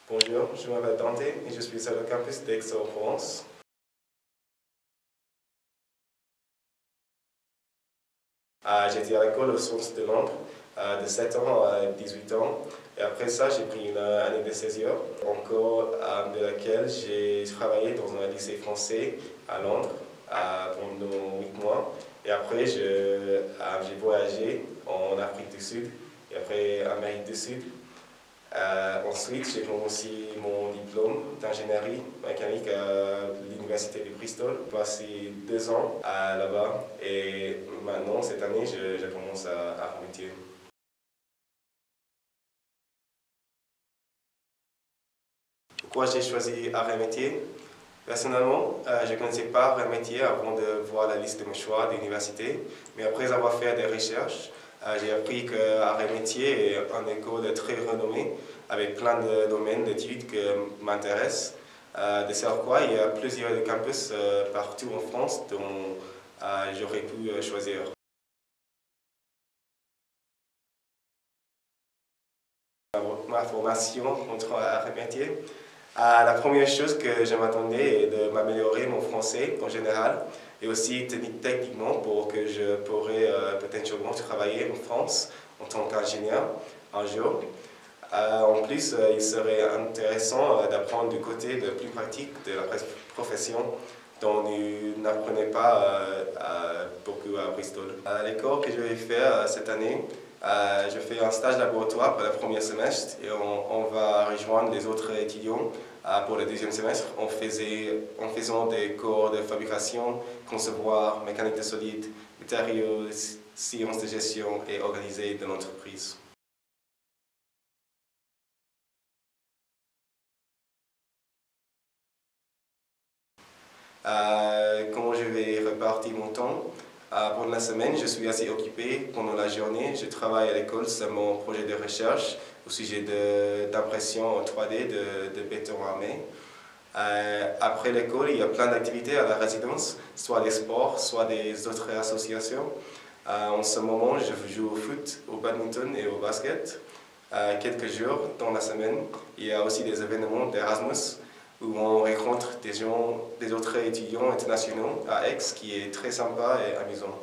Bonjour, je m'appelle Dante et je suis sur le campus d'Aix-en-Provence. J'étais à l'école au centre de Londres de 7 ans à 18 ans. Et après ça, j'ai pris une année de césure, encore de laquelle j'ai travaillé dans un lycée français à Londres pendant 8 mois. Et après, j'ai voyagé en Afrique du Sud et après en Amérique du Sud. Ensuite, j'ai commencé mon diplôme d'ingénierie mécanique à l'université de Bristol. J'ai passé 2 ans là-bas et maintenant, cette année, je commence à faire métier. Pourquoi j'ai choisi arts et métiers? Personnellement, je ne connaissais pas arts et métiers avant de voir la liste de mes choix d'université, mais après avoir fait des recherches, j'ai appris que arts et métiers est une école très renommée, avec plein de domaines d'études qui m'intéressent. De ce quoi, il y a plusieurs campus partout en France dont j'aurais pu choisir. Ma formation entre arts et métiers. La première chose que je m'attendais est de m'améliorer mon français en général et aussi techniquement pour que je pourrais potentiellement travailler en France en tant qu'ingénieur un jour. En plus, il serait intéressant d'apprendre du côté de plus pratique de la profession dont nous n'apprenons pas beaucoup à Bristol. À l'école que je vais faire cette année, je fais un stage laboratoire pour le premier semestre et on va rejoindre les autres étudiants pour le deuxième semestre en faisant des cours de fabrication, concevoir, mécanique de solide, matériaux, sciences de gestion et organisée de l'entreprise. Comment je vais répartir mon temps? Pendant la semaine, je suis assez occupé. Pendant la journée, je travaille à l'école sur mon projet de recherche au sujet d'impression en 3D de béton armé. Après l'école, il y a plein d'activités à la résidence, soit des sports, soit des autres associations. En ce moment, je joue au foot, au badminton et au basket. Quelques jours dans la semaine, il y a aussi des événements d'Erasmus où on rencontre des autres étudiants internationaux à Aix, qui est très sympa et amusant.